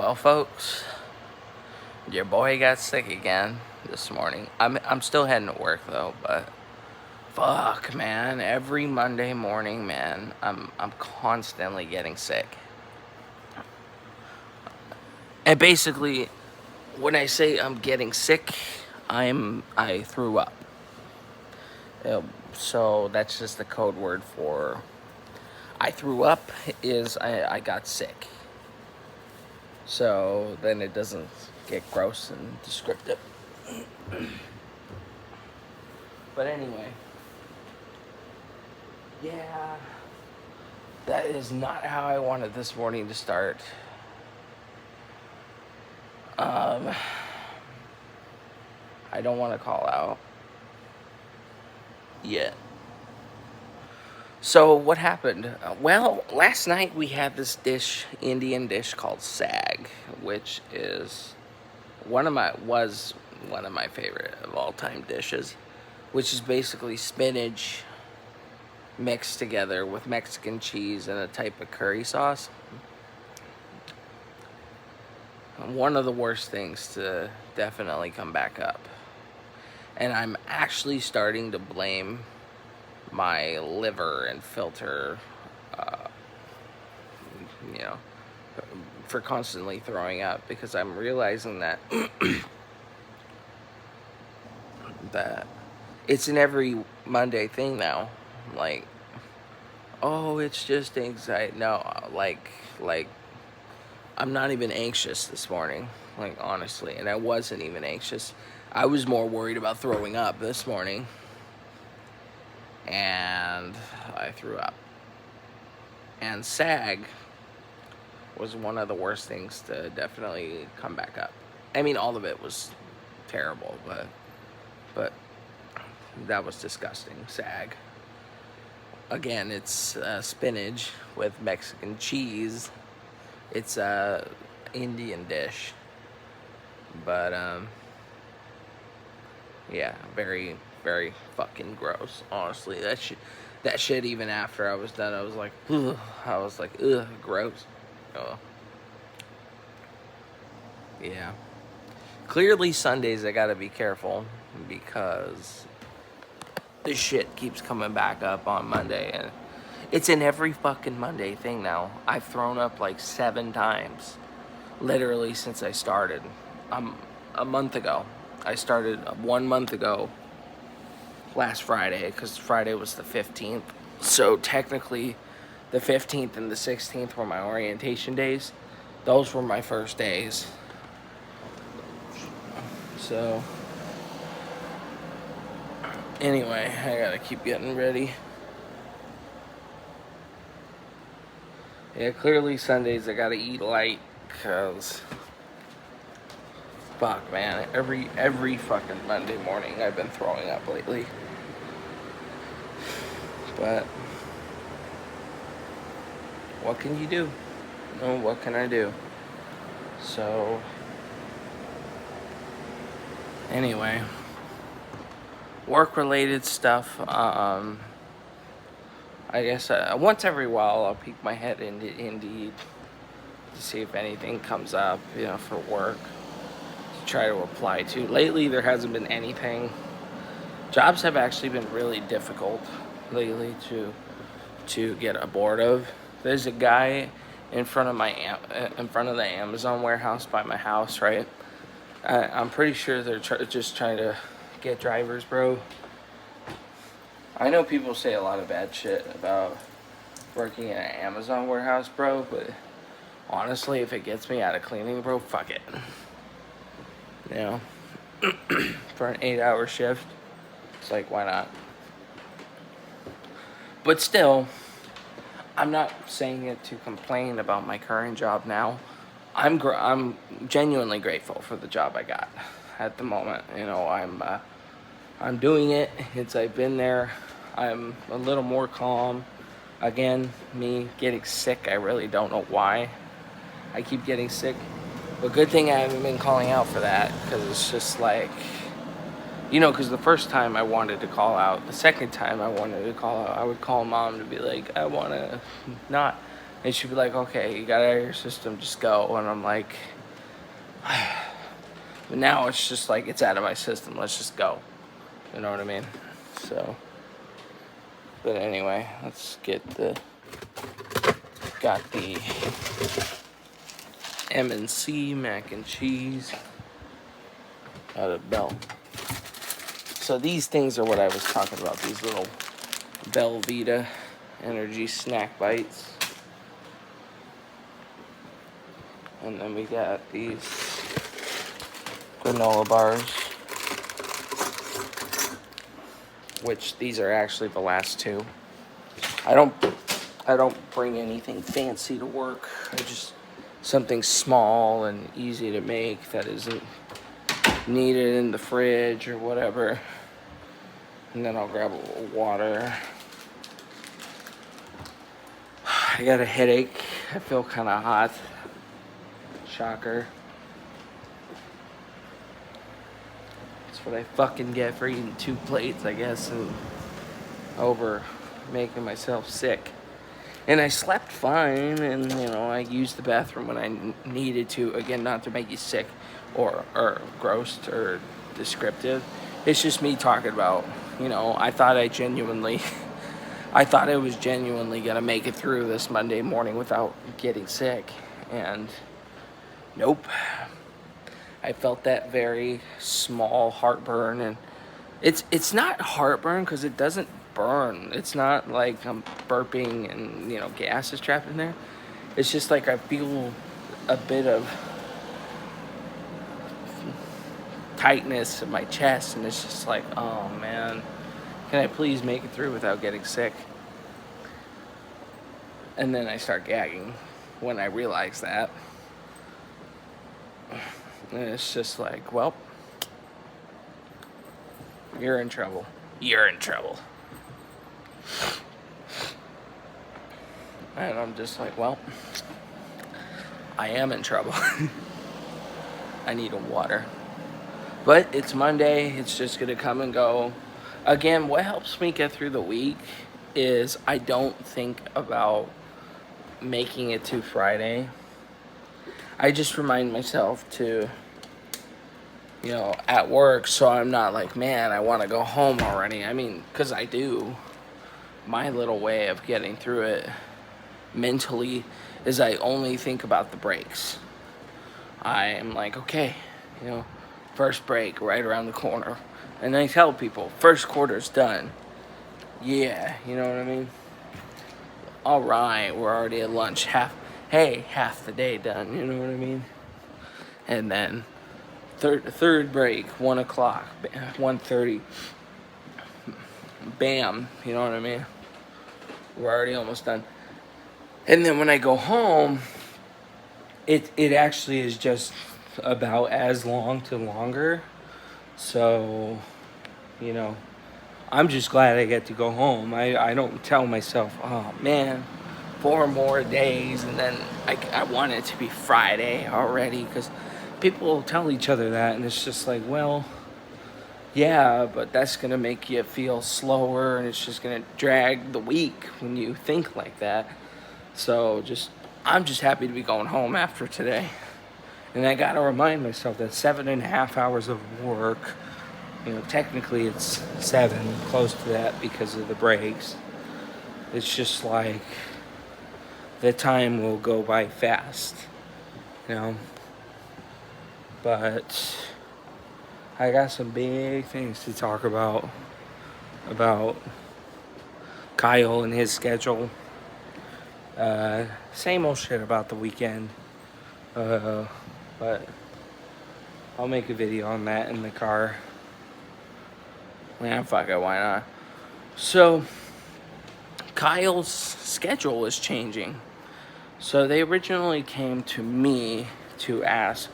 Well, folks, your boy got sick again this morning. I'm still heading to work though, but fuck, man, every Monday morning, man, I'm constantly getting sick. And basically, when I say I'm getting sick, I threw up. So that's just the code word for I threw up is I got sick. So then it doesn't get gross and descriptive. But anyway, yeah, that is not how I wanted this morning to start. Um, I don't want to call out yet. So what happened? Well, last night we had this dish, Indian dish called sag, which is was one of my favorite of all time dishes, which is basically spinach mixed together with Mexican cheese and a type of curry sauce. One of the worst things to definitely come back up. And I'm actually starting to blame my liver and filter, you know, for constantly throwing up, because I'm realizing that that it's an every Monday thing now. Like, oh, it's just anxiety. No, like I'm not even anxious this morning, like honestly, and I wasn't even anxious. I was more worried about throwing up this morning, and I threw up. And SAG was one of the worst things to definitely come back up. I mean, all of it was terrible, but that was disgusting. SAG. Again, it's spinach with Mexican cheese. It's a Indian dish, but yeah, very, very fucking gross. Honestly, that shit. Even after I was done, I was like, ugh. I was like, ugh, gross. Oh, yeah. Clearly, Sundays I gotta be careful because this shit keeps coming back up on Monday, and it's in every fucking Monday thing now. I've thrown up like 7 times, literally since I started. A month ago. I started 1 month ago, last Friday, because Friday was the 15th. So technically, the 15th and the 16th were my orientation days. Those were my first days. So, anyway, I gotta keep getting ready. Yeah, clearly Sundays I gotta eat light, because fuck, man, every fucking Monday morning I've been throwing up lately. But what can you do? No, what can I do? So anyway, work related stuff. I guess once every while I'll peek my head into Indeed to see if anything comes up, for work to try to apply to. Lately, there hasn't been anything. Jobs have actually been really difficult lately to get aboard of. There's a guy in front of the Amazon warehouse by my house, right? I'm pretty sure they're just trying to get drivers, bro. I know people say a lot of bad shit about working in an Amazon warehouse, bro, but honestly, if it gets me out of cleaning, bro, fuck it. For an 8-hour shift, it's like, why not? But still, I'm not saying it to complain about my current job now. I'm genuinely grateful for the job I got at the moment. I'm doing it. I've been there. I'm a little more calm. Again, me getting sick, I really don't know why I keep getting sick. But good thing I haven't been calling out for that, because it's just like, because the first time I wanted to call out, the second time I wanted to call out, I would call mom to be like, I want to not. And she'd be like, okay, you got it out of your system, just go. And I'm like, But now it's just like it's out of my system. Let's just go. You know what I mean? So, but anyway, let's get got the M&C mac and cheese out of Bell. So these things are what I was talking about. These little Belvita energy snack bites. And then we got these granola bars, which these are actually the last two. I don't bring anything fancy to work. I just something small and easy to make that isn't needed in the fridge or whatever. And then I'll grab a little water. I got a headache. I feel kind of hot. Shocker. That's what I fucking get for eating 2 plates, I guess, and over making myself sick. And I slept fine, and, you know, I used the bathroom when I needed to. Again, not to make you sick or gross or descriptive. It's just me talking about, you know, I thought I was genuinely going to make it through this Monday morning without getting sick. And nope. I felt that very small heartburn, and it's not heartburn because it doesn't burn. It's not like I'm burping and, you know, gas is trapped in there. It's just like I feel a bit of tightness in my chest, and it's just like, oh man, can I please make it through without getting sick? And then I start gagging when I realize that. And it's just like, well, you're in trouble. You're in trouble. And I'm just like, well, I am in trouble. I need a water. But it's Monday. It's just going to come and go. Again, what helps me get through the week is I don't think about making it to Friday. I just remind myself to, you know, at work, so I'm not like, man, I want to go home already. I mean, because I do. My little way of getting through it mentally is I only think about the breaks. I am like, okay, you know, first break right around the corner. And I tell people, first quarter's done. Yeah, you know what I mean? All right, we're already at lunch. Half the day done, you know what I mean? And then third break, 1 o'clock, 1:30. Bam, you know what I mean? We're already almost done. And then when I go home, it actually is just about as long to longer. So, you know, I'm just glad I get to go home. I don't tell myself, oh man, 4 more days, and then I want it to be Friday already, because people tell each other that, and it's just like, well, yeah, but that's going to make you feel slower, and it's just going to drag the week when you think like that. So I'm just happy to be going home after today. And I got to remind myself that 7.5 hours of work, you know, technically it's 7, close to that because of the breaks. It's just like the time will go by fast, you know. But I got some big things to talk about Kyle and his schedule. Same old shit about the weekend. But I'll make a video on that in the car. Man, fuck it, why not? So, Kyle's schedule is changing. So they originally came to me to ask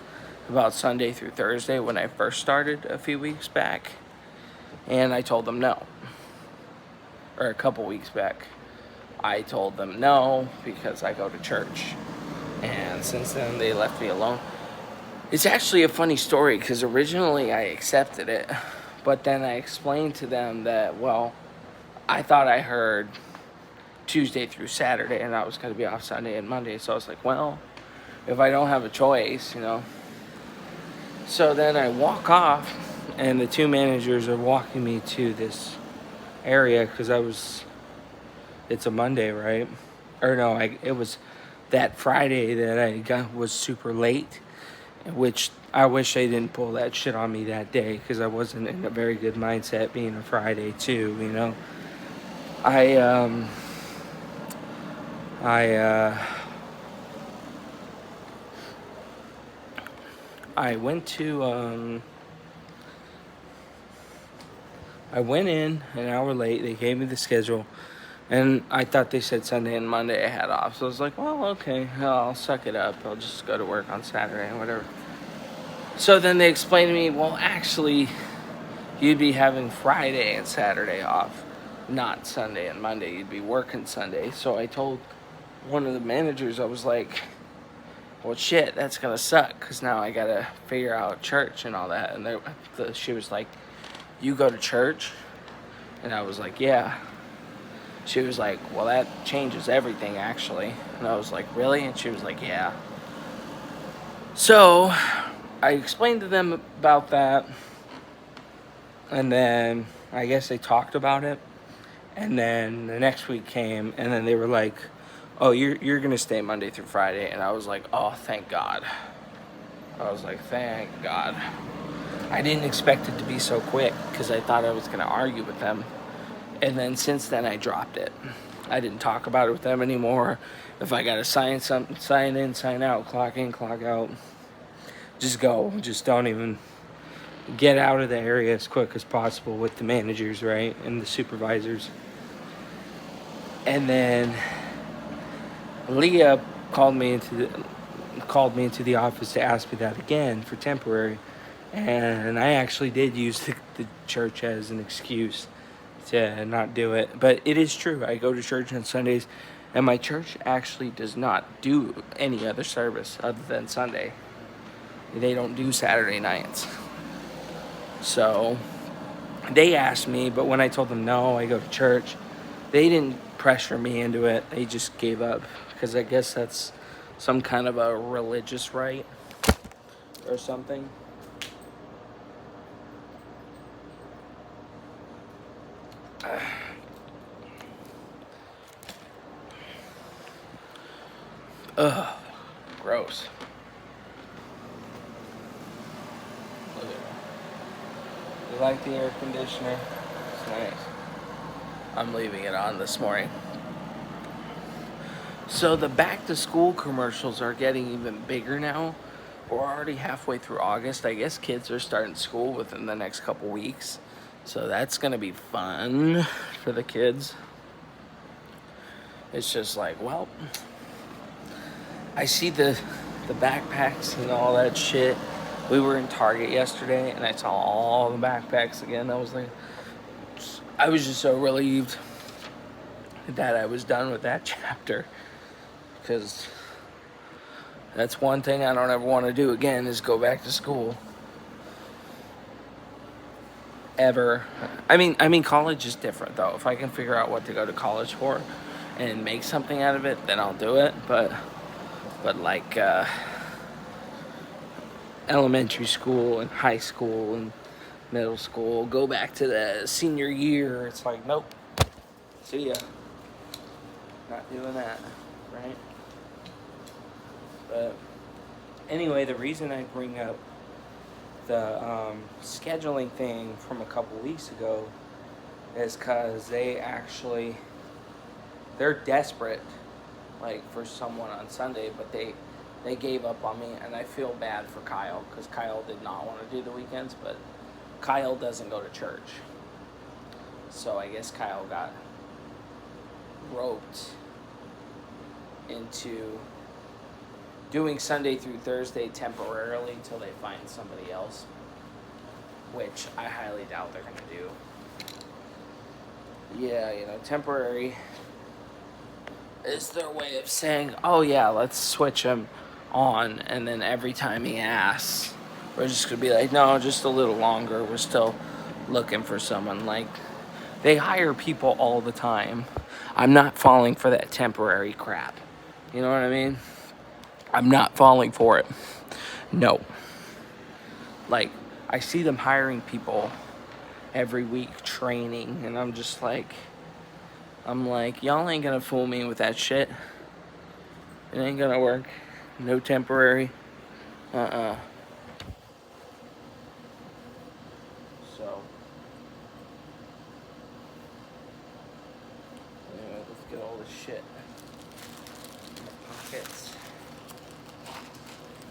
about Sunday through Thursday when I first started a few weeks back. And I told them no. Or a couple weeks back. I told them no because I go to church. And since then, they left me alone. It's actually a funny story because originally I accepted it. But then I explained to them that, well, I thought I heard Tuesday through Saturday and I was going to be off Sunday and Monday. So I was like, well, if I don't have a choice, you know, So then I walk off, and the two managers are walking me to this area because it's a Monday, right? Or no, it was that Friday that was super late, which I wish they didn't pull that shit on me that day because I wasn't in a very good mindset being a Friday too, you know. I um I I went to I went in an hour late. They gave me the schedule, and I thought they said Sunday and Monday I had off. So I was like, well, okay, I'll suck it up. I'll just go to work on Saturday and whatever. So then they explained to me, well, actually, you'd be having Friday and Saturday off, not Sunday and Monday. You'd be working Sunday. So I told one of the managers, I was like, well, shit, that's gonna suck because now I gotta figure out church and all that. And she was like, you go to church? And I was like, yeah. She was like, well, that changes everything, actually. And I was like, really? And she was like, yeah. So I explained to them about that. And then I guess they talked about it. And then the next week came, and then they were like, oh, you're going to stay Monday through Friday. And I was like, oh, thank God. I was like, thank God. I didn't expect it to be so quick because I thought I was going to argue with them. And then since then, I dropped it. I didn't talk about it with them anymore. If I got to sign something, sign in, sign out, clock in, clock out, just go. Just don't even get out of the area as quick as possible with the managers, right, and the supervisors. And then Leah called me into the office to ask me that again for temporary. And I actually did use the church as an excuse to not do it. But it is true. I go to church on Sundays, and my church actually does not do any other service other than Sunday. They don't do Saturday nights. So they asked me, but when I told them no, I go to church, they didn't pressure me into it. They just gave up because I guess that's some kind of a religious right or something. Ugh, gross. Look at it. You like the air conditioner? It's nice. I'm leaving it on this morning. So the back to school commercials are getting even bigger now. We're already halfway through August. I guess kids are starting school within the next couple weeks. So that's going to be fun for the kids. It's just like, well, I see the backpacks and all that shit. We were in Target yesterday and I saw all the backpacks again. I was just so relieved that I was done with that chapter, because that's one thing I don't ever want to do again, is go back to school. Ever. I mean, college is different though. If I can figure out what to go to college for and make something out of it, then I'll do it. But like elementary school and high school and middle school, go back to the senior year. It's like, nope. See ya. Not doing that, right? But anyway, the reason I bring up the scheduling thing from a couple weeks ago is because they're desperate, like, for someone on Sunday, but they gave up on me, and I feel bad for Kyle, because Kyle did not want to do the weekends, but Kyle doesn't go to church. So I guess Kyle got roped into doing Sunday through Thursday temporarily until they find somebody else, which I highly doubt they're going to do. Yeah, temporary is their way of saying, oh yeah, let's switch him on, and then every time he asks, we're just going to be like, no, just a little longer. We're still looking for someone. Like, they hire people all the time. I'm not falling for that temporary crap. You know what I mean? I'm not falling for it. No. Like, I see them hiring people every week, training, and I'm just like, y'all ain't gonna fool me with that shit. It ain't gonna work. No temporary. Uh-uh. So, anyway, let's get all this shit in my pockets.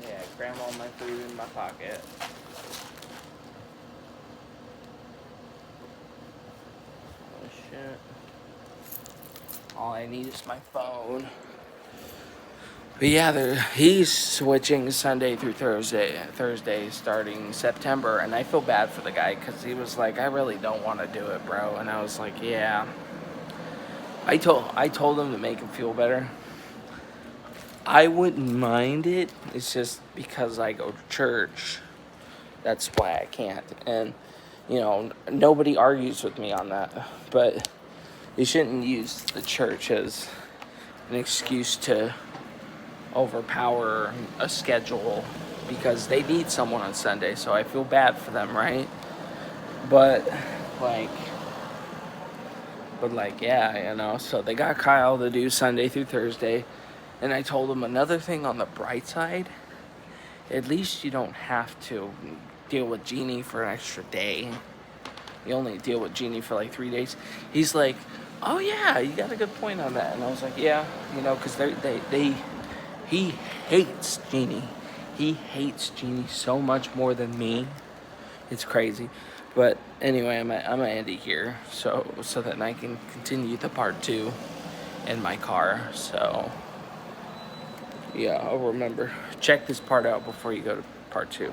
Yeah, cram all my food in my pocket. Oh shit. All I need is my phone. But yeah, he's switching Sunday through Thursday starting September, and I feel bad for the guy because he was like, I really don't want to do it, bro. And I was like, yeah. I told him to make him feel better. I wouldn't mind it. It's just because I go to church. That's why I can't. And, nobody argues with me on that. But you shouldn't use the church as an excuse to overpower a schedule because they need someone on Sunday. So I feel bad for them, right? But, like, yeah, so they got Kyle to do Sunday through Thursday. And I told him another thing on the bright side, at least you don't have to deal with Jeannie for an extra day. You only deal with Jeannie for like 3 days. He's like, oh yeah, you got a good point on that. And I was like, yeah, because he hates Jeannie. He hates Jeannie so much more than me. It's crazy. But anyway, I'm gonna end it here so that I can continue the part 2 in my car. So yeah, I'll remember. Check this part out before you go to part 2.